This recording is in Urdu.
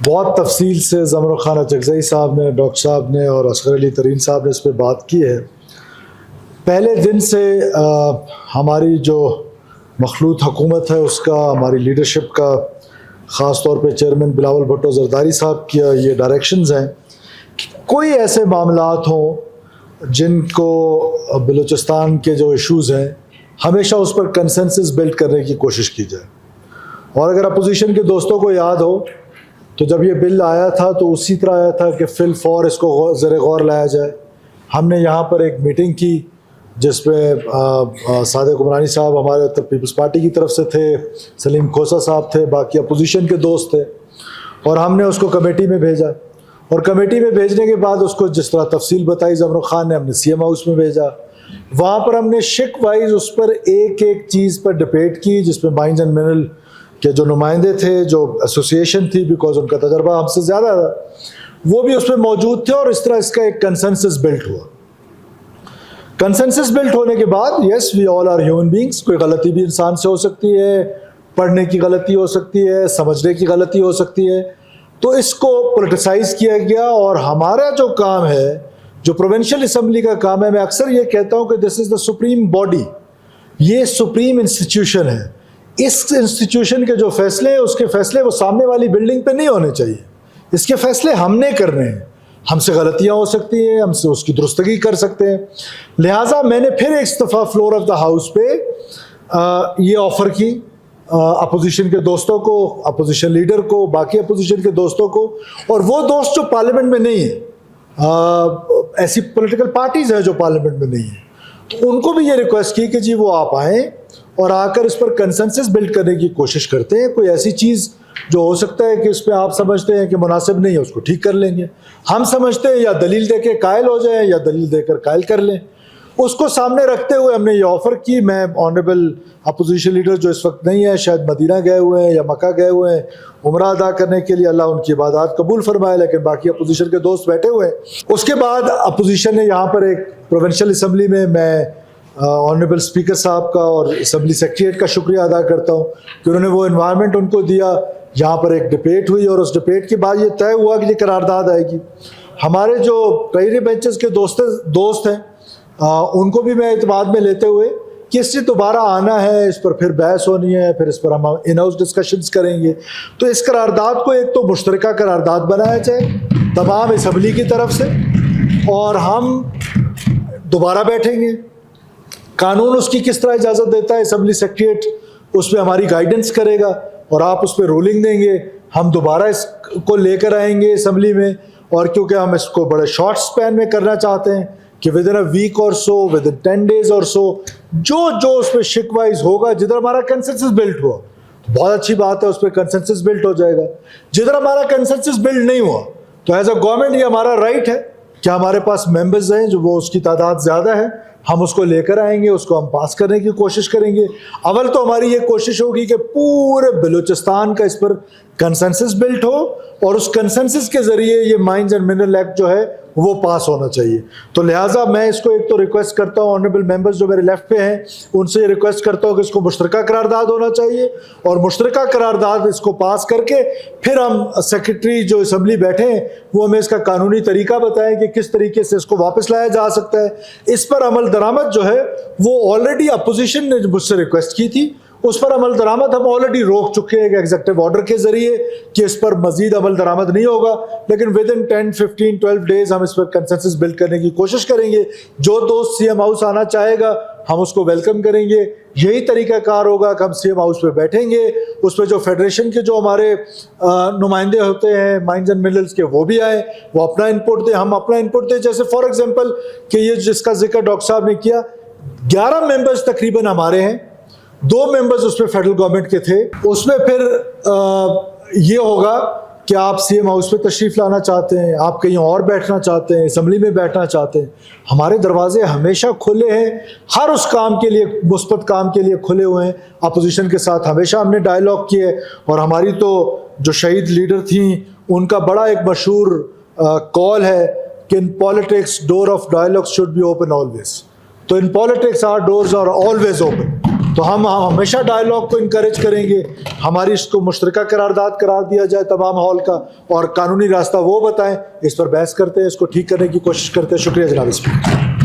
بہت تفصیل سے زمر خان اچکزئی صاحب نے، ڈاکٹر صاحب نے اور اصغر علی ترین صاحب نے اس پہ بات کی ہے. پہلے دن سے ہماری جو مخلوط حکومت ہے اس کا، ہماری لیڈرشپ کا، خاص طور پہ چیئرمین بلاول بھٹو زرداری صاحب کی یہ ڈائریکشنز ہیں کہ کوئی ایسے معاملات ہوں جن کو بلوچستان کے جو ایشوز ہیں ہمیشہ اس پر کنسنسس بلڈ کرنے کی کوشش کی جائے. اور اگر اپوزیشن کے دوستوں کو یاد ہو تو جب یہ بل آیا تھا تو اسی طرح آیا تھا کہ فی الفور اس کو زیر غور لایا جائے. ہم نے یہاں پر ایک میٹنگ کی جس پہ صادق عمرانی صاحب ہمارے پیپلز پارٹی کی طرف سے تھے، سلیم کھوسا صاحب تھے، باقی اپوزیشن کے دوست تھے، اور ہم نے اس کو کمیٹی میں بھیجا. اور کمیٹی میں بھیجنے کے بعد اس کو جس طرح تفصیل بتائی زمر خان نے، ہم نے سی ایم ہاؤس میں بھیجا. وہاں پر ہم نے شک وائز اس پر ایک ایک چیز پر ڈبیٹ کی، جس میں مائنز اینڈ منرل کے جو نمائندے تھے، جو ایسوسیشن تھی، بیکاز ان کا تجربہ ہم سے زیادہ تھا، وہ بھی اس میں موجود تھے، اور اس طرح اس کا ایک کنسنسس بلٹ ہوا. کنسنسس بلٹ ہونے کے بعد یس وی آل آر ہیومن بینگس، کوئی غلطی بھی انسان سے ہو سکتی ہے، پڑھنے کی غلطی ہو سکتی ہے، سمجھنے کی غلطی ہو سکتی ہے، تو اس کو پولیٹیسائز کیا گیا. اور ہمارا جو کام ہے، جو پروونشل اسمبلی کا کام ہے، میں اکثر یہ کہتا ہوں کہ دس از دا سپریم باڈی، یہ سپریم انسٹیٹیوشن ہے. اس انسٹیٹیوشن کے جو فیصلے ہیں، اس کے فیصلے وہ سامنے والی بلڈنگ پہ نہیں ہونے چاہیے، اس کے فیصلے ہم نے کرنے ہیں. ہم سے غلطیاں ہو سکتی ہیں، ہم سے اس کی درستگی کر سکتے ہیں. لہٰذا میں نے پھر ایک دفعہ فلور آف دا ہاؤس پہ یہ آفر کی اپوزیشن کے دوستوں کو، اپوزیشن لیڈر کو، باقی اپوزیشن کے دوستوں کو، اور وہ دوست جو پارلیمنٹ میں نہیں ہیں، ایسی پولیٹیکل پارٹیز ہیں جو پارلیمنٹ میں نہیں ہیں، تو ان کو بھی یہ ریکویسٹ کی کہ جی وہ آپ آئیں اور آ کر اس پر کنسنسس بلڈ کرنے کی کوشش کرتے ہیں. کوئی ایسی چیز جو ہو سکتا ہے کہ اس پہ آپ سمجھتے ہیں کہ مناسب نہیں ہے، اس کو ٹھیک کر لیں گے. ہم سمجھتے ہیں یا دلیل دے کے قائل ہو جائیں یا دلیل دے کر قائل کر لیں. اس کو سامنے رکھتے ہوئے ہم نے یہ آفر کی. میں آنریبل اپوزیشن لیڈر جو اس وقت نہیں ہے، شاید مدینہ گئے ہوئے ہیں یا مکہ گئے ہوئے ہیں عمرہ ادا کرنے کے لیے، اللہ ان کی عبادات قبول فرمائے، لیکن باقی اپوزیشن کے دوست بیٹھے ہوئے ہیں. اس کے بعد اپوزیشن نے یہاں پر ایک پروونشل اسمبلی میں آنریبل اسپیکر صاحب کا اور اسمبلی سیکریٹریٹ کا شکریہ ادا کرتا ہوں کہ انہوں نے وہ انوائرمنٹ ان کو دیا. یہاں پر ایک ڈبیٹ ہوئی اور اس ڈبیٹ کے بعد یہ طے ہوا کہ یہ قرارداد آئے گی. ہمارے جو پرائمری بینچز کے دوست ہیں ان کو بھی میں اعتماد میں لیتے ہوئے کہ اس سے دوبارہ آنا ہے، اس پر پھر بحث ہونی ہے، پھر اس پر ہم ان ہاؤس ڈسکشنز کریں گے. تو اس قرارداد کو ایک تو مشترکہ قرارداد بنایا جائے تمام اسمبلی کی طرف سے، اور ہم دوبارہ بیٹھیں گے. قانون اس کی کس طرح اجازت دیتا ہے، اسمبلی سیکریٹریٹ اس پہ ہماری گائیڈنس کرے گا اور آپ اس پہ رولنگ دیں گے. ہم دوبارہ اس کو لے کر آئیں گے اسمبلی میں، اور کیونکہ ہم اس کو بڑے شارٹ سپین میں کرنا چاہتے ہیں کہ ود ان اے ویک اور سو، ود ان 10 days اور سو، جو اس پہ شک وائز ہوگا، جدھر ہمارا کنسنسس بلڈ ہوا بہت اچھی بات ہے، اس پہ کنسنسس بلڈ ہو جائے گا. جدھر ہمارا کنسنسس بلڈ نہیں ہوا تو ایز اے گورنمنٹ یہ ہمارا رائٹ ہے کہ ہمارے پاس ممبرز ہیں جو وہ اس کی تعداد زیادہ ہے، ہم اس کو لے کر آئیں گے، اس کو ہم پاس کرنے کی کوشش کریں گے. اول تو ہماری یہ کوشش ہوگی کہ پورے بلوچستان کا اس پر کنسنسس بلٹ ہو، اور اس کنسنسس کے ذریعے یہ مائنز اینڈ منرل ایکٹ جو ہے وہ پاس ہونا چاہیے. تو لہٰذا میں اس کو ایک تو ریکویسٹ کرتا ہوں، آنریبل ممبرز جو میرے لیفٹ پہ ہیں ان سے یہ ریکویسٹ کرتا ہوں کہ اس کو مشترکہ قرارداد ہونا چاہیے، اور مشترکہ قرارداد اس کو پاس کر کے پھر ہم سیکرٹری جو اسمبلی بیٹھے ہیں وہ ہمیں اس کا قانونی طریقہ بتائیں کہ کس طریقے سے اس کو واپس لایا جا سکتا ہے. اس پر عمل درآمد جو ہے وہ آلریڈی اپوزیشن نے مجھ سے ریکویسٹ کی تھی، اس پر عمل درآمد ہم آلریڈی روک چکے ہیں ایگزیکٹو آرڈر کے ذریعے کہ اس پر مزید عمل درآمد نہیں ہوگا. لیکن ود ان 10, 15, 12 days ہم اس پر کنسنسس بلڈ کرنے کی کوشش کریں گے. جو دوست سی ایم ہاؤس آنا چاہے گا ہم اس کو ویلکم کریں گے. یہی طریقہ کار ہوگا کہ ہم سی ایم ہاؤس پہ بیٹھیں گے، اس پہ جو فیڈریشن کے جو ہمارے نمائندے ہوتے ہیں مائنز اینڈ منرلز کے وہ بھی آئیں، وہ اپنا انپٹ دیں، ہم اپنا انپٹ دیں. جیسے فار ایگزامپل کہ یہ جس کا ذکر ڈاکٹر صاحب نے کیا، 11 ممبرز تقریباً ہمارے ہیں، 2 ممبرز اس پہ فیڈرل گورنمنٹ کے تھے. اس میں پھر یہ ہوگا کہ آپ سی ایم ہاؤس پہ تشریف لانا چاہتے ہیں، آپ کہیں اور بیٹھنا چاہتے ہیں، اسمبلی میں بیٹھنا چاہتے ہیں، ہمارے دروازے ہمیشہ کھلے ہیں. ہر اس کام کے لیے، مثبت کام کے لیے کھلے ہوئے ہیں. اپوزیشن کے ساتھ ہمیشہ ہم نے ڈائیلاگ کیے، اور ہماری تو جو شہید لیڈر تھیں ان کا بڑا ایک مشہور کال ہے کہ in politics door of dialogue should be open always. تو in politics our doors are always open. تو ہم ہمیشہ ڈائلاگ کو انکریج کریں گے. ہماری اس کو مشترکہ قرارداد قرار دیا جائے تمام ہال کا, اور قانونی راستہ وہ بتائیں, اس پر بحث کرتے ہیں, اس کو ٹھیک کرنے کی کوشش کرتے ہیں. شکریہ جناب اسپیکر.